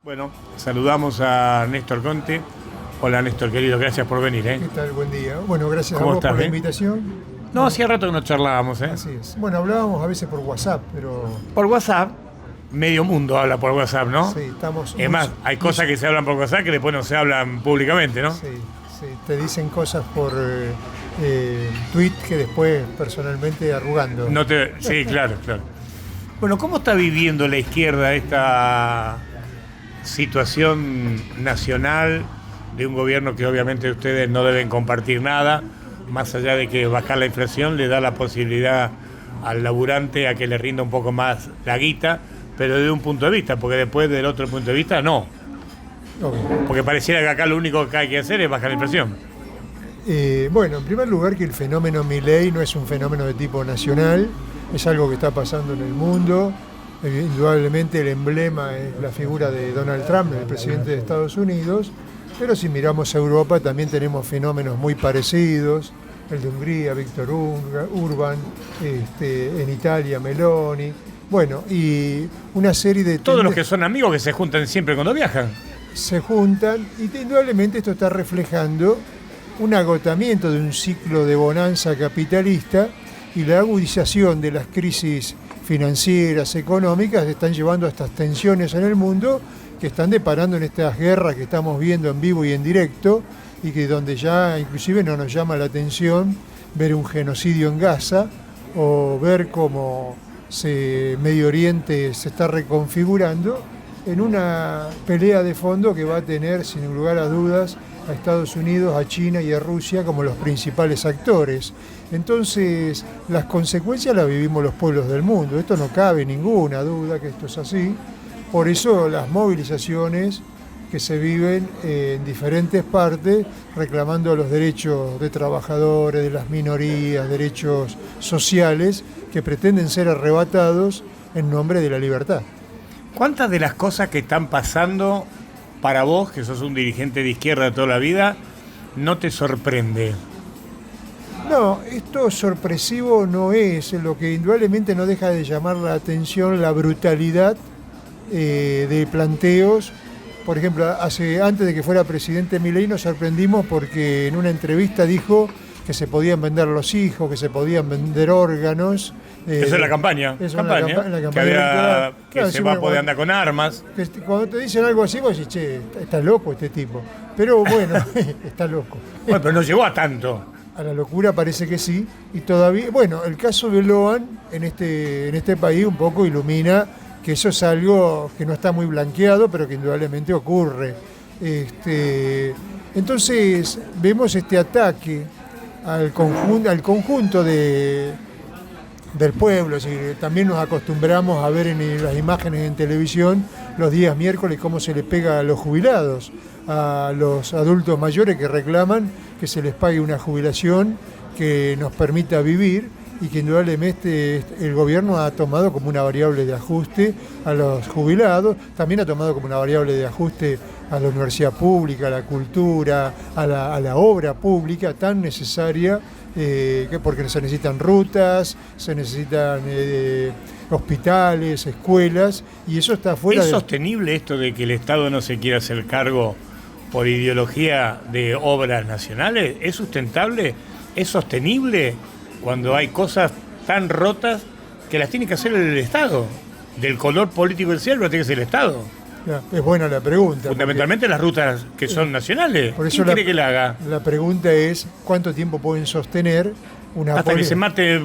Bueno, saludamos a Néstor Conte. Hola Néstor, querido, gracias por venir. ¿Qué tal? Buen día. Bueno, gracias a ¿Cómo vos estás, por la eh? invitación. No, hacía rato que no charlábamos, ¿eh? Así es. Bueno, hablábamos a veces por WhatsApp, pero Por WhatsApp, medio mundo habla por WhatsApp, ¿no? sí, estamos... Es más, hay cosas que se hablan por WhatsApp que después no se hablan públicamente, ¿no? Sí, sí, te dicen cosas por tweet que después personalmente arrugando. Sí, claro, claro. Bueno, ¿cómo está viviendo la izquierda esta situación nacional de un gobierno que obviamente ustedes no deben compartir nada, más allá de que bajar la inflación le da la posibilidad al laburante a que le rinda un poco más la guita, pero desde un punto de vista, porque después del otro punto de vista no? Obvio. Porque pareciera que acá lo único que hay que hacer es bajar la inflación. Bueno, en primer lugar que el fenómeno Milei no es un fenómeno de tipo nacional, es algo que está pasando en el mundo. Indudablemente el emblema es la figura de Donald Trump, el presidente de Estados Unidos, pero si miramos a Europa también tenemos fenómenos muy parecidos, el de Hungría, Víctor Orbán, en Italia, Meloni, bueno, y una serie de... Todos los que son amigos que se juntan siempre cuando viajan. Se juntan y indudablemente esto está reflejando un agotamiento de un ciclo de bonanza capitalista y la agudización de las crisis financieras, económicas, están llevando a estas tensiones en el mundo que están deparando en estas guerras que estamos viendo en vivo y en directo y que donde ya inclusive no nos llama la atención ver un genocidio en Gaza o ver cómo Medio Oriente se está reconfigurando en una pelea de fondo que va a tener sin lugar a dudas a Estados Unidos, a China y a Rusia como los principales actores. Entonces, las consecuencias las vivimos los pueblos del mundo. Esto no cabe ninguna duda que esto es así. Por eso las movilizaciones que se viven en diferentes partes reclamando los derechos de trabajadores, de las minorías, derechos sociales que pretenden ser arrebatados en nombre de la libertad. ¿Cuántas de las cosas que están pasando para vos, que sos un dirigente de izquierda de toda la vida, no te sorprende? No, esto sorpresivo no es, lo que indudablemente no deja de llamar la atención la brutalidad de planteos. Por ejemplo, antes de que fuera presidente Milei nos sorprendimos porque en una entrevista dijo que se podían vender los hijos, que se podían vender órganos. Eso es la campaña. Es campaña, la campaña que claro, se sí, va a bueno, poder andar con armas. Cuando te dicen algo así, vos decís, che, está loco este tipo. Pero bueno, está loco. Bueno, pero no llegó a tanto. A la locura parece que sí. Y todavía, bueno, el caso de Loan en este país un poco ilumina que eso es algo que no está muy blanqueado, pero que indudablemente ocurre. Entonces, vemos este ataque al conjunto del pueblo. También nos acostumbramos a ver en las imágenes en televisión los días miércoles cómo se le pega a los jubilados, a los adultos mayores que reclaman que se les pague una jubilación que nos permita vivir y que indudablemente el gobierno ha tomado como una variable de ajuste a los jubilados, también ha tomado como una variable de ajuste a la universidad pública, a la cultura, a la obra pública tan necesaria, porque se necesitan rutas, se necesitan hospitales, escuelas, y eso está fuera ¿Es sostenible esto de que el Estado no se quiera hacer cargo por ideología de obras nacionales? ¿Es sustentable? ¿Es sostenible cuando hay cosas tan rotas que las tiene que hacer el Estado? Del color político del cielo lo tiene que hacer el Estado. Es buena la pregunta. Fundamentalmente las rutas que son nacionales. Por eso ¿Quién quiere que la haga? La pregunta es ¿cuánto tiempo pueden sostener una hasta que se mate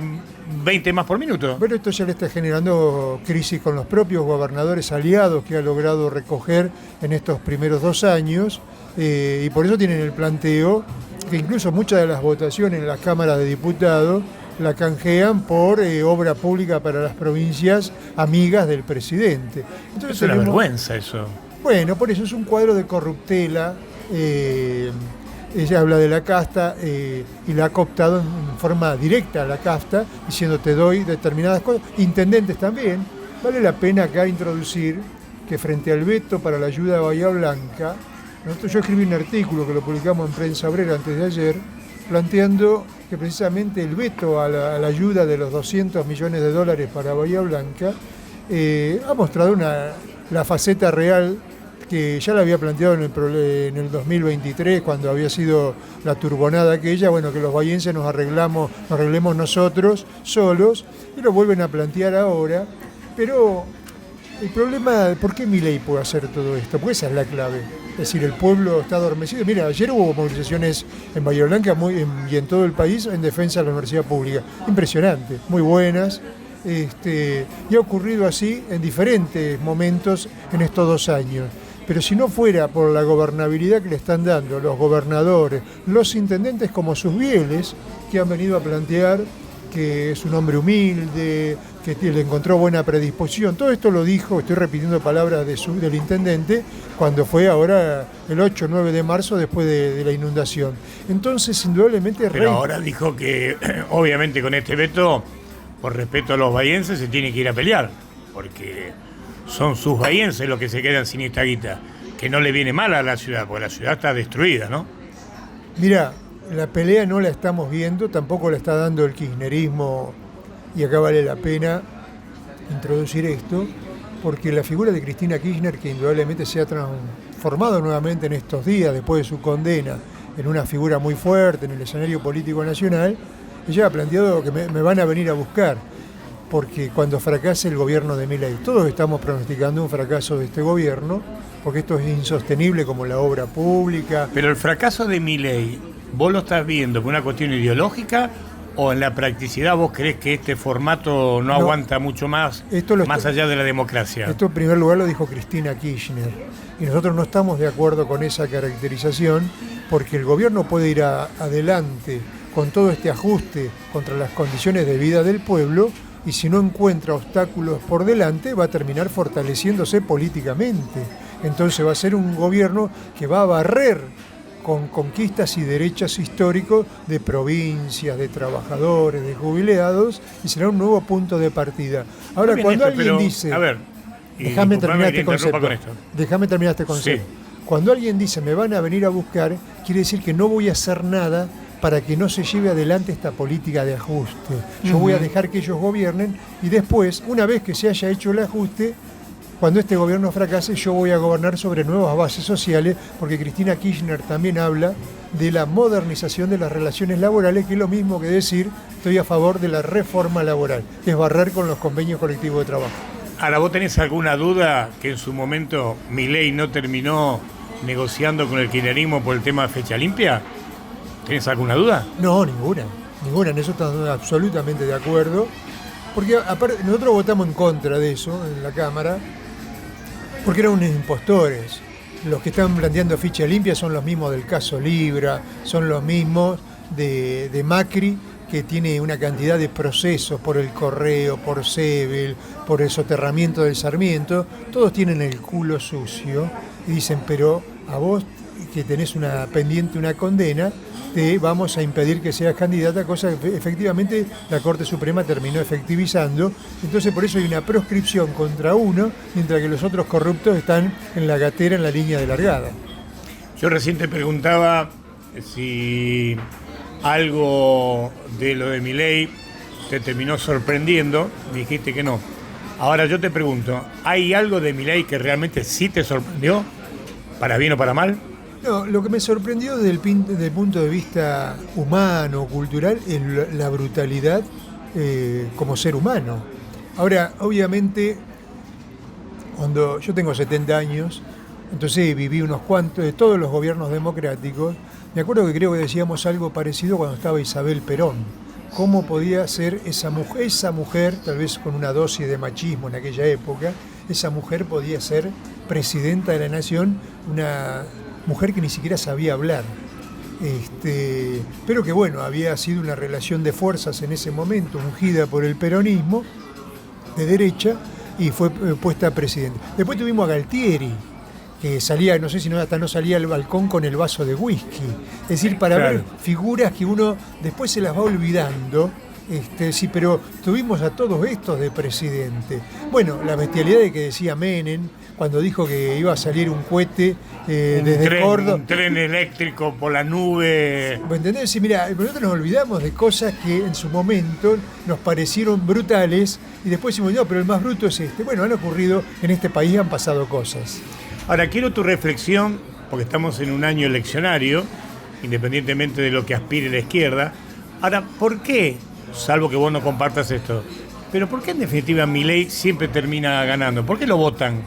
20 más por minuto? Pero esto ya le está generando crisis con los propios gobernadores aliados que ha logrado recoger en estos primeros 2 años, y por eso tienen el planteo que incluso muchas de las votaciones en las cámaras de diputados la canjean por obra pública para las provincias amigas del presidente. Entonces, es una vergüenza eso. Bueno, por eso es un cuadro de corruptela. Ella habla de la casta y la ha cooptado en forma directa a la casta, diciendo te doy determinadas cosas. Intendentes también. Vale la pena acá introducir que frente al veto para la ayuda a Bahía Blanca, yo escribí un artículo que lo publicamos en Prensa Obrera antes de ayer, planteando que precisamente el veto a la ayuda de los $200 millones para Bahía Blanca ha mostrado la faceta real que ya la había planteado en el 2023, cuando había sido la turbonada aquella, bueno, que los bahienses nos arreglemos nosotros solos, y lo vuelven a plantear ahora. Pero el problema, ¿por qué Milei puede hacer todo esto? Porque esa es la clave. Es decir, el pueblo está adormecido. Mira, ayer hubo movilizaciones en Bahía Blanca y en todo el país en defensa de la universidad pública. Impresionante, muy buenas. Y ha ocurrido así en diferentes momentos en estos 2 años. Pero si no fuera por la gobernabilidad que le están dando los gobernadores, los intendentes como sus Bieles, que han venido a plantear que es un hombre humilde, que le encontró buena predisposición. Todo esto lo dijo, estoy repitiendo palabras del intendente, cuando fue ahora el 8 o 9 de marzo después de la inundación. Entonces, indudablemente... Pero ahora dijo que, obviamente con este veto, por respeto a los bahienses, se tiene que ir a pelear, porque son sus bahienses los que se quedan sin esta guita, que no le viene mal a la ciudad, porque la ciudad está destruida, ¿no? Mira, la pelea no la estamos viendo, tampoco la está dando el kirchnerismo, y acá vale la pena introducir esto, porque la figura de Cristina Kirchner, que indudablemente se ha transformado nuevamente en estos días, después de su condena, en una figura muy fuerte en el escenario político nacional, ella ha planteado que me van a venir a buscar, porque cuando fracase el gobierno de Milei, todos estamos pronosticando un fracaso de este gobierno, porque esto es insostenible como la obra pública. Pero el fracaso de Milei, ¿vos lo estás viendo por una cuestión ideológica o en la practicidad vos crees que este formato no aguanta mucho más, más allá de la democracia? Esto en primer lugar lo dijo Cristina Kirchner, y nosotros no estamos de acuerdo con esa caracterización, porque el gobierno puede ir adelante con todo este ajuste contra las condiciones de vida del pueblo, y si no encuentra obstáculos por delante va a terminar fortaleciéndose políticamente. Entonces va a ser un gobierno que va a barrer con conquistas y derechos históricos de provincias, de trabajadores, de jubilados, y será un nuevo punto de partida. Ahora, cuando alguien dice... A ver, déjame terminar este concepto. Déjame terminar este concepto. Sí. Cuando alguien dice me van a venir a buscar, quiere decir que no voy a hacer nada para que no se lleve adelante esta política de ajuste. Yo voy a dejar que ellos gobiernen, y después, una vez que se haya hecho el ajuste, cuando este gobierno fracase, yo voy a gobernar sobre nuevas bases sociales, porque Cristina Kirchner también habla de la modernización de las relaciones laborales, que es lo mismo que decir estoy a favor de la reforma laboral, que es barrer con los convenios colectivos de trabajo. Ahora, ¿vos tenés alguna duda que en su momento Milei no terminó negociando con el kirchnerismo por el tema de fecha limpia? ¿Tenés alguna duda? No, ninguna, en eso estamos absolutamente de acuerdo, porque aparte nosotros votamos en contra de eso en la Cámara, porque eran unos impostores. Los que están planteando ficha limpia son los mismos del caso Libra, son los mismos de Macri, que tiene una cantidad de procesos por el Correo, por Sebel, por el soterramiento del Sarmiento. Todos tienen el culo sucio y dicen, pero a vos que tenés una pendiente, una condena, te vamos a impedir que seas candidata, cosa que efectivamente la Corte Suprema terminó efectivizando. Entonces por eso hay una proscripción contra uno, mientras que los otros corruptos están en la gatera, en la línea de largada. Yo recién te preguntaba si algo de lo de Milei te terminó sorprendiendo, me dijiste que no. Ahora yo te pregunto, ¿hay algo de Milei que realmente sí te sorprendió? ¿Para bien o para mal? No, lo que me sorprendió desde el punto de vista humano, cultural, es la brutalidad como ser humano. Ahora, obviamente, cuando yo tengo 70 años, entonces viví unos cuantos de todos los gobiernos democráticos. Me acuerdo que creo que decíamos algo parecido cuando estaba Isabel Perón. ¿Cómo podía ser esa mujer, tal vez con una dosis de machismo en aquella época, esa mujer podía ser presidenta de la nación, una mujer que ni siquiera sabía hablar, pero que bueno, había sido una relación de fuerzas en ese momento, ungida por el peronismo de derecha, y fue puesta presidenta. Después tuvimos a Galtieri, que salía, no sé si hasta no salía al balcón con el vaso de whisky. Es decir, para ver figuras que uno después se las va olvidando. Sí, pero tuvimos a todos estos de presidente. Bueno, la bestialidad de que decía Menem, cuando dijo que iba a salir un cohete desde Córdoba. Un tren eléctrico por la nube. ¿Me entendés? Sí, mira, nosotros nos olvidamos de cosas que en su momento nos parecieron brutales y después decimos, no, pero el más bruto es este. Bueno, han ocurrido en este país, han pasado cosas. Ahora, quiero tu reflexión, porque estamos en un año eleccionario, independientemente de lo que aspire la izquierda. Ahora, ¿por qué, salvo que vos no compartas esto, pero por qué en definitiva Milei siempre termina ganando? ¿Por qué lo votan?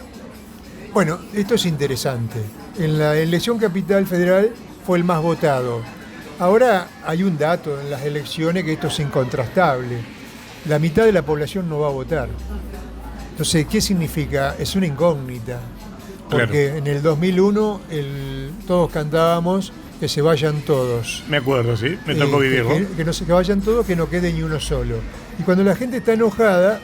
Bueno, esto es interesante. En la elección capital federal fue el más votado. Ahora hay un dato en las elecciones que esto es incontrastable. La mitad de la población no va a votar. Entonces, ¿qué significa? Es una incógnita. Porque claro, en el 2001 todos cantábamos que se vayan todos. Me acuerdo, sí, me tocó vivirlo. Que vayan todos, que no quede ni uno solo. Y cuando la gente está enojada,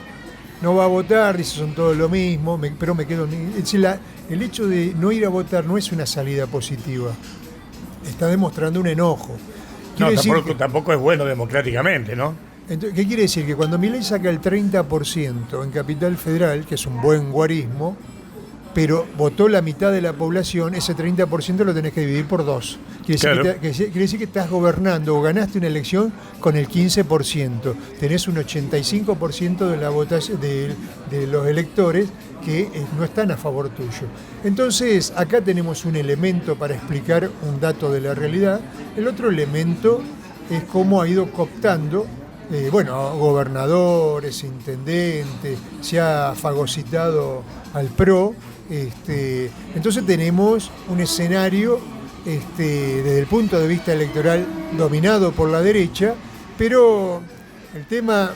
no va a votar, dice son todos lo mismo, pero me quedo... Es decir, el hecho de no ir a votar no es una salida positiva. Está demostrando un enojo. No, tampoco es bueno democráticamente, ¿no? Entonces, ¿qué quiere decir? Que cuando Milei saca el 30% en Capital Federal, que es un buen guarismo, pero votó la mitad de la población, ese 30% lo tenés que dividir por 2. Quiere decir que estás gobernando o ganaste una elección con el 15%. Tenés un 85% de la votación de los electores que no están a favor tuyo. Entonces, acá tenemos un elemento para explicar un dato de la realidad. El otro elemento es cómo ha ido cooptando gobernadores, intendentes, se ha fagocitado al PRO. Entonces tenemos un escenario desde el punto de vista electoral dominado por la derecha, pero el tema,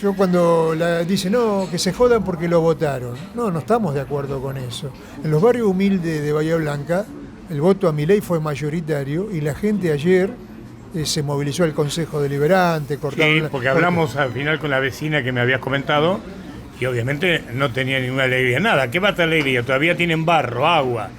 yo cuando dicen no, que se jodan porque lo votaron, no estamos de acuerdo con eso. En los barrios humildes de Bahía Blanca el voto a Milei fue mayoritario y la gente ayer se movilizó al Consejo Deliberante, cortaron... Sí, porque hablamos al final con la vecina que me habías comentado y obviamente no tenía ninguna alegría, nada. ¿Qué va a tener alegría? Todavía tienen barro, agua.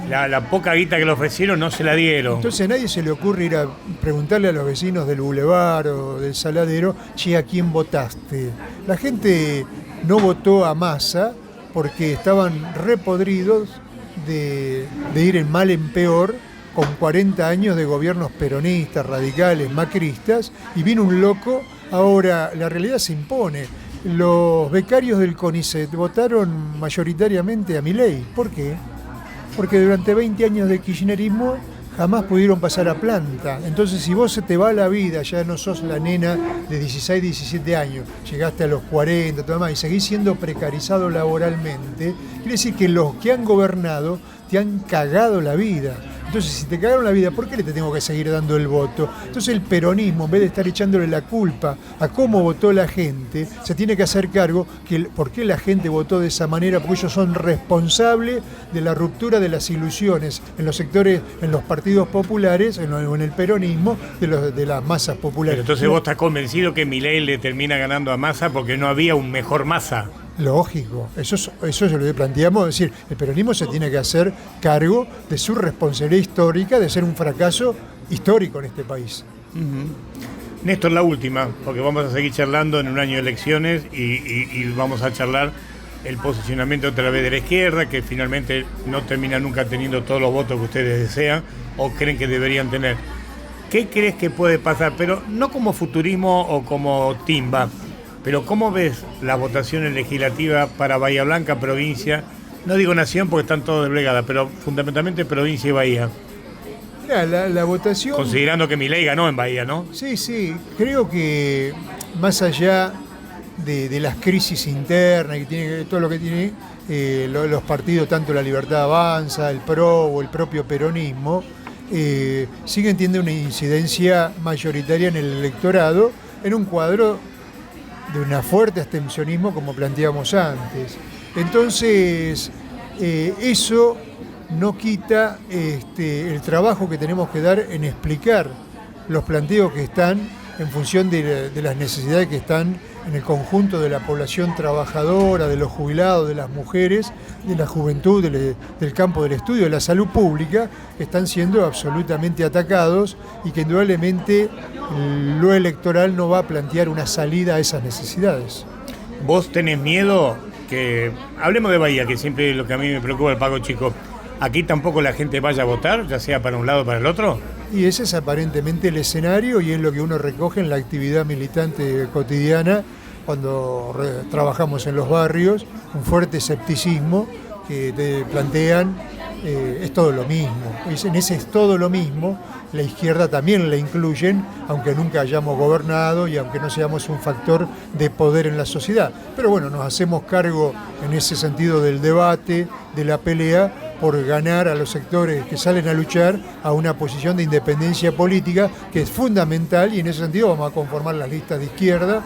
La poca guita que le ofrecieron no se la dieron. Entonces a nadie se le ocurre ir a preguntarle a los vecinos del Boulevard o del Saladero, che, ¿a quién votaste? La gente no votó a Massa porque estaban repodridos de ir en mal en peor, con 40 años de gobiernos peronistas, radicales, macristas, y vino un loco. Ahora la realidad se impone. Los becarios del CONICET votaron mayoritariamente a Milei. ¿Por qué? Porque durante 20 años de kirchnerismo jamás pudieron pasar a planta. Entonces, si vos se te va la vida, ya no sos la nena de 16, 17 años, llegaste a los 40, todo más, y seguís siendo precarizado laboralmente, quiere decir que los que han gobernado te han cagado la vida. Entonces, si te cagaron la vida, ¿por qué le te tengo que seguir dando el voto? Entonces el peronismo, en vez de estar echándole la culpa a cómo votó la gente, se tiene que hacer cargo por qué la gente votó de esa manera, porque ellos son responsables de la ruptura de las ilusiones en los sectores, en los partidos populares, en el peronismo, de las masas populares. Pero entonces vos estás convencido que Milei le termina ganando a Massa porque no había un mejor Massa. Lógico, eso es lo que planteamos, es decir, el peronismo se tiene que hacer cargo de su responsabilidad histórica de ser un fracaso histórico en este país. Uh-huh. Néstor, la última, porque vamos a seguir charlando en un año de elecciones y vamos a charlar el posicionamiento otra vez de la izquierda, que finalmente no termina nunca teniendo todos los votos que ustedes desean o creen que deberían tener. ¿Qué crees que puede pasar? Pero no como futurismo o como timba. Pero ¿cómo ves las votaciones legislativas para Bahía Blanca, provincia? No digo nación porque están todos desplegadas, pero fundamentalmente provincia y Bahía. Mirá, la votación... Considerando que Milei ganó en Bahía, ¿no? Sí, creo que más allá de las crisis internas, que tiene todo lo que tiene los partidos, tanto la Libertad Avanza, el PRO o el propio peronismo, siguen teniendo una incidencia mayoritaria en el electorado, en un cuadro de un fuerte abstencionismo como planteamos antes. Entonces, eso no quita el trabajo que tenemos que dar en explicar los planteos que están en función de las necesidades que están en el conjunto de la población trabajadora, de los jubilados, de las mujeres, de la juventud, del campo del estudio, de la salud pública, que están siendo absolutamente atacados y que indudablemente lo electoral no va a plantear una salida a esas necesidades. ¿Vos tenés miedo que, hablemos de Bahía, que siempre es lo que a mí me preocupa el Paco Chico, aquí tampoco la gente vaya a votar, ya sea para un lado o para el otro? Y ese es aparentemente el escenario y es lo que uno recoge en la actividad militante cotidiana cuando trabajamos en los barrios, un fuerte escepticismo que te plantean es todo lo mismo. En ese es todo lo mismo, la izquierda también la incluyen, aunque nunca hayamos gobernado y aunque no seamos un factor de poder en la sociedad. Pero bueno, nos hacemos cargo en ese sentido del debate, de la pelea, por ganar a los sectores que salen a luchar a una posición de independencia política que es fundamental, y en ese sentido vamos a conformar las listas de izquierda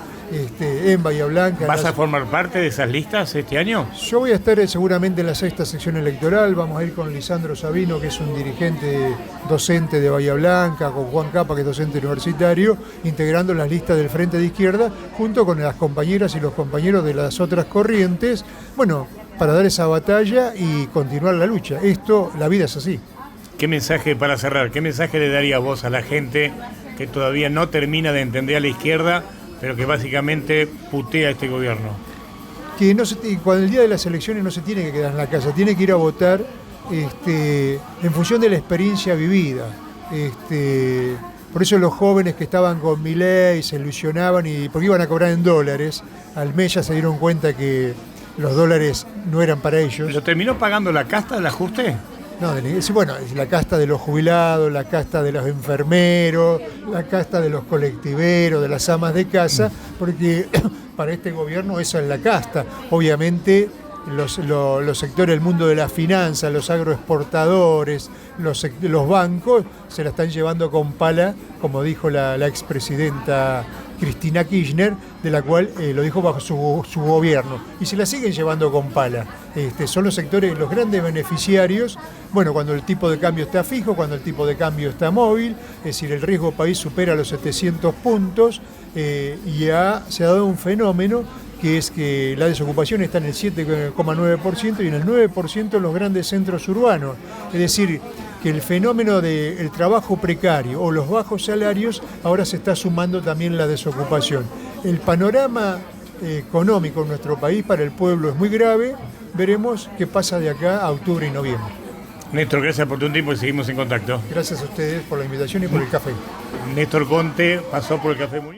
en Bahía Blanca. ¿Vas a formar parte de esas listas este año? Yo voy a estar seguramente en la 6ª sección electoral. Vamos a ir con Lisandro Sabino, que es un dirigente docente de Bahía Blanca, con Juan Capa, que es docente universitario, integrando las listas del Frente de Izquierda, junto con las compañeras y los compañeros de las otras corrientes, bueno, para dar esa batalla y continuar la lucha. La vida es así. ¿Qué mensaje, para cerrar, qué mensaje le daría vos a la gente que todavía no termina de entender a la izquierda, pero que básicamente putea a este gobierno? Que cuando el día de las elecciones no se tiene que quedar en la casa, tiene que ir a votar en función de la experiencia vivida. Por eso los jóvenes que estaban con Milei se ilusionaban porque iban a cobrar en dólares, al mes ya se dieron cuenta que los dólares no eran para ellos. ¿Lo terminó pagando la casta del ajuste? No, bueno, es la casta de los jubilados, la casta de los enfermeros, la casta de los colectiveros, de las amas de casa, porque para este gobierno esa es la casta. Obviamente los sectores del mundo de la finanza, los agroexportadores, los bancos, se la están llevando con pala, como dijo la expresidenta Cristina Kirchner, de la cual lo dijo bajo su gobierno, y se la siguen llevando con pala. Son los sectores, los grandes beneficiarios, bueno, cuando el tipo de cambio está fijo, cuando el tipo de cambio está móvil, es decir, el riesgo país supera los 700 puntos, y se ha dado un fenómeno que es que la desocupación está en el 7,9% y en el 9% en los grandes centros urbanos. Es decir, que el fenómeno del trabajo precario o los bajos salarios ahora se está sumando también la desocupación. El panorama económico en nuestro país para el pueblo es muy grave. Veremos qué pasa de acá a octubre y noviembre. Néstor, gracias por tu tiempo y seguimos en contacto. Gracias a ustedes por la invitación y por el café. Néstor Conte pasó por el Café Muñoz.